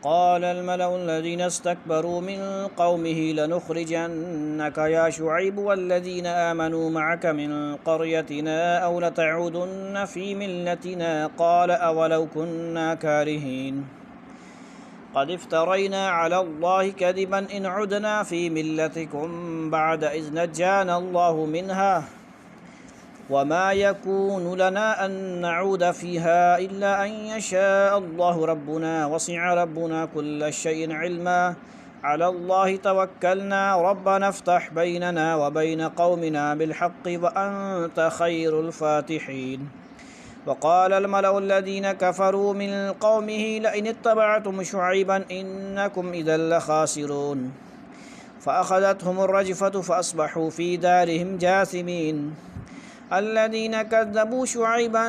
قال الملأ الذين استكبروا من قومه لنخرجنك يا شعيب والذين آمنوا معك من قريتنا أو لتعودن في ملتنا قال أولو كنا كارهين قد افترينا على الله كذبا إن عدنا في ملتكم بعد إذ نجانا الله منها وما يكون لنا أن نعود فيها إلا أن يشاء الله ربنا وسع ربنا كل شيء علما على الله توكلنا ربنا افتح بيننا وبين قومنا بالحق وأنت خير الفاتحين وقال الملأ الذين كفروا من قومه لئن اتبعتم شعيبا إنكم إذا لخاسرون فأخذتهم الرجفة فأصبحوا في دارهم جاثمين الذين كذبوا شعيبا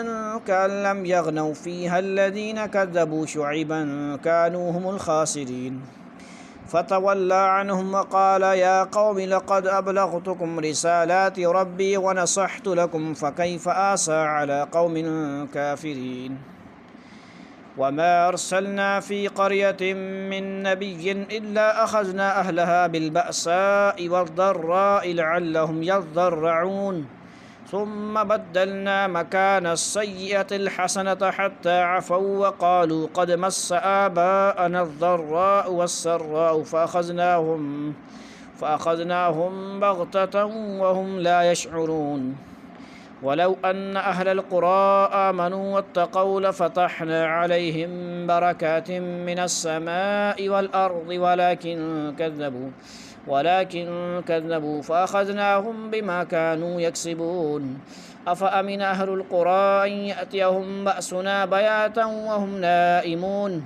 كأن لم يغنوا فيها الذين كذبوا شعيبا كانوا هم الخاسرين فتولى عنهم وقال يا قوم لقد أبلغتكم رسالات ربي ونصحت لكم فكيف آسى على قوم كافرين وما أرسلنا في قرية من نبي إلا أخذنا أهلها بالبأساء والضراء لعلهم يضرعون ثم بدلنا مكان السيئة الحسنة حتى عفوا وقالوا قد مس آباءنا الضراء والسراء فأخذناهم بغتة وهم لا يشعرون ولو أن أهل القرى آمنوا واتقوا لفتحنا عليهم بركات من السماء والأرض ولكن كذبوا فأخذناهم بما كانوا يكسبون أفأمن أهل القرى أن يأتيهم بأسنا بياتا وهم نائمون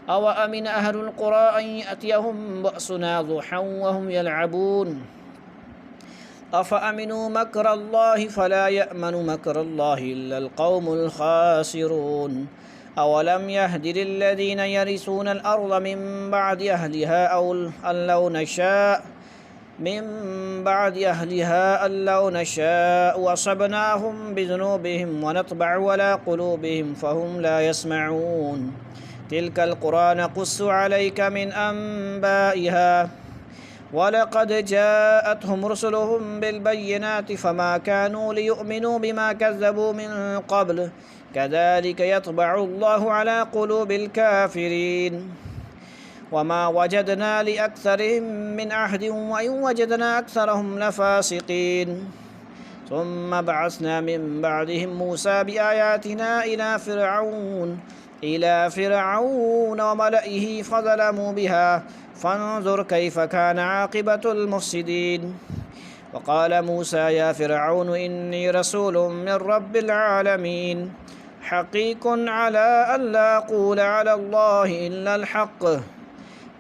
أو أمن أهل القرى أن يأتيهم بأسنا ضحى وهم يلعبون أفأمنوا مكر الله فلا يأمن مكر الله إلا القوم الخاسرون أولم يهد للذين يرثون الأرض من بعد أهلها أن لو نشاء أصبناهم بذنوبهم ونطبع على قلوبهم فهم لا يسمعون تلك القرى نقص عليك من أنبائها ولقد جاءتهم رسلهم بالبينات فما كانوا ليؤمنوا بما كذبوا من قبل كذلك يطبع الله على قلوب الكافرين وما وجدنا لأكثرهم من عهد وإن وجدنا أكثرهم لفاسقين ثم بعثنا من بعدهم موسى بآياتنا إلى فرعون وملئه فظلموا بها فانظر كيف كان عاقبة المفسدين وقال موسى يا فرعون إني رسول من رب العالمين حقيق على ألا أقول على الله إلا الحق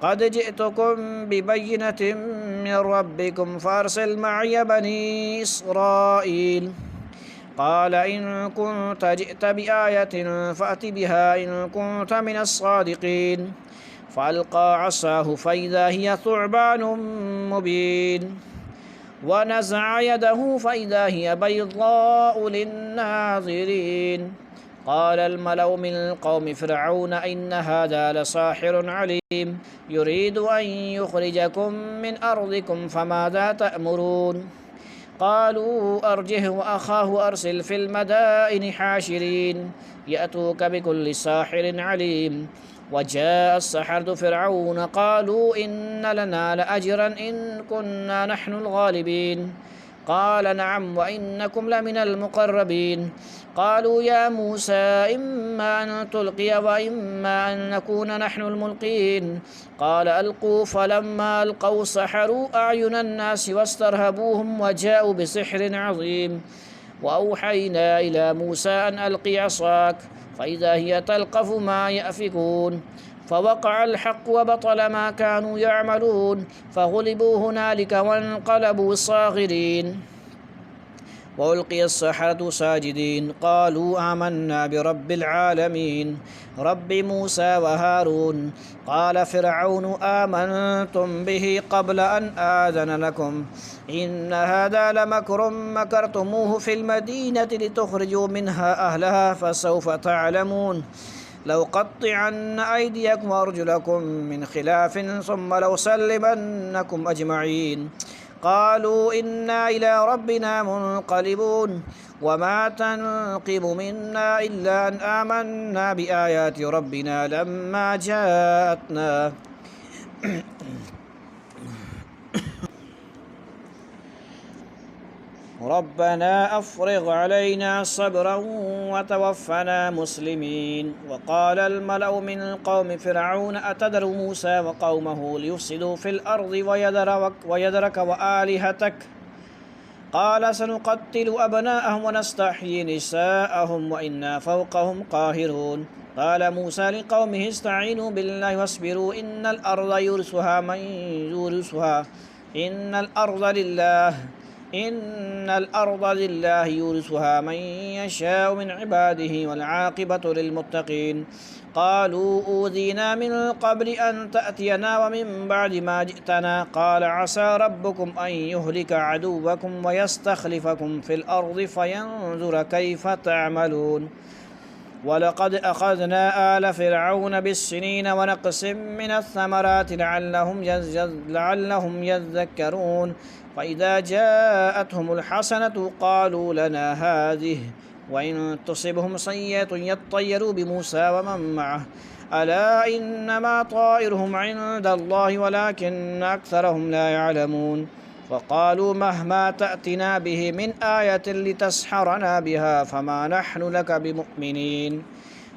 قد جئتكم ببينة من ربكم فأرسل معي بني إسرائيل قال إن كنت جئت بآية فأت بها إن كنت من الصادقين فألقى عصاه فإذا هي ثعبان مبين ونزع يده فإذا هي بيضاء للناظرين قال الملأ من قوم فرعون إن هذا لساحر عليم يريد أن يخرجكم من أرضكم فماذا تأمرون قالوا أرجه وأخاه أرسل في المدائن حاشرين يأتوك بكل ساحر عليم وجاء السحرة فرعون قالوا إن لنا لأجرا إن كنا نحن الغالبين قال نعم وإنكم لمن المقربين قالوا يا موسى إما أن تلقي وإما أن نكون نحن الملقين قال ألقوا فلما ألقوا سحروا أعين الناس واسترهبوهم وجاءوا بسحر عظيم وأوحينا إلى موسى أن ألقي عصاك فإذا هي تلقف ما يأفكون فوقع الحق وبطل ما كانوا يعملون فغلبوا هنالك وانقلبوا صاغرين وألقي السحرة ساجدين قالوا آمنا برب العالمين رب موسى وهارون قال فرعون آمنتم به قبل أن آذن لكم إن هذا لمكر مكرتموه في المدينة لتخرجوا منها أهلها فسوف تعلمون لأقطعن أيديكم وأرجلكم من خلاف ثم لأصلبنكم أجمعين قالوا إنا إلى ربنا منقلبون وما تنقم منا إلا أن آمنا بآيات ربنا لما جاءتنا ربنا أفرغ علينا صبرا وتوفنا مسلمين وقال الملأ من قوم فرعون أتذر موسى وقومه ليفسدوا في الأرض ويذرك وآلهتك قال سنقتل أبناءهم ونستحيي نساءهم وإنا فوقهم قاهرون قال موسى لقومه استعينوا بالله واصبروا إن الأرض لله يورثها من يشاء من عباده والعاقبة للمتقين قالوا أوذينا من قبل أن تأتينا ومن بعد ما جئتنا قال عسى ربكم أن يهلك عدوكم ويستخلفكم في الأرض فينظر كيف تعملون ولقد أخذنا آل فرعون بالسنين ونقص من الثمرات لعلهم يذكرون فإذا جاءتهم الحسنة قالوا لنا هذه وإن تصبهم سيئة يطيروا بموسى ومن معه ألا إنما طائرهم عند الله ولكن أكثرهم لا يعلمون فقالوا مهما تأتنا به من آية لتسحرنا بها فما نحن لك بمؤمنين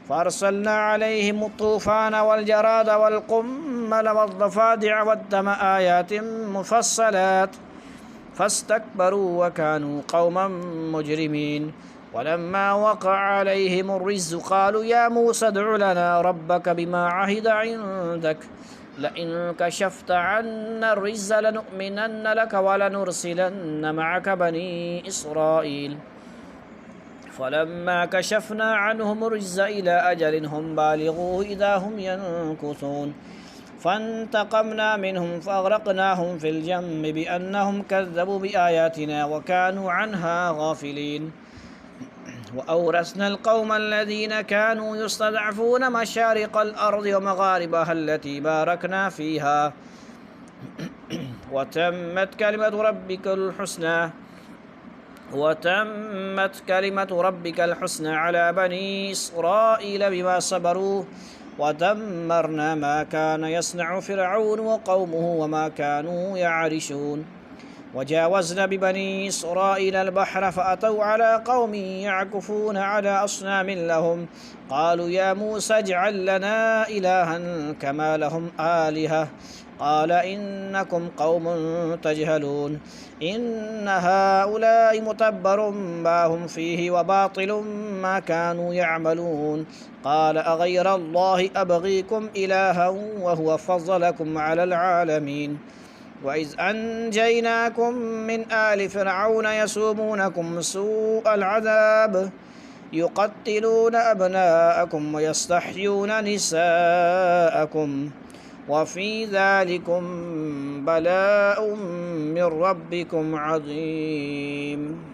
فأرسلنا عليهم الطوفان والجراد والقمل والضفادع والدم آيات مفصلات فاستكبروا وكانوا قوما مجرمين ولما وقع عليهم الرجز قالوا يا موسى ادع لنا ربك بما عهد عندك لئن كشفت عنا الرجز لنؤمنن لك ولنرسلن معك بني إسرائيل فلما كشفنا عنهم الرجز إلى أجل هم بالغوه إذا هم ينكثون فانتقمنا منهم فأغرقناهم في الجم بأنهم كذبوا بآياتنا وكانوا عنها غافلين وأورثنا القوم الذين كانوا يستضعفون مشارق الأرض ومغاربها التي باركنا فيها وتمت كلمة ربك الحسنى على بني إسرائيل بما صبروا ودمرنا ما كان يصنع فرعون وقومه وما كانوا يعرشون وجاوزنا ببني إسرائيل البحر فأتوا على قوم يعكفون على أصنام لهم قالوا يا موسى اجعل لنا إلها كما لهم آلهة قال إنكم قوم تجهلون إن هؤلاء متبر ما هم فيه وباطل ما كانوا يعملون قال أغير الله أبغيكم إلها وهو فضلكم على العالمين وإذ أنجيناكم من آل فرعون يسومونكم سوء العذاب يقتلون أبناءكم ويستحيون نساءكم وفي ذلكم بلاء من ربكم عظيم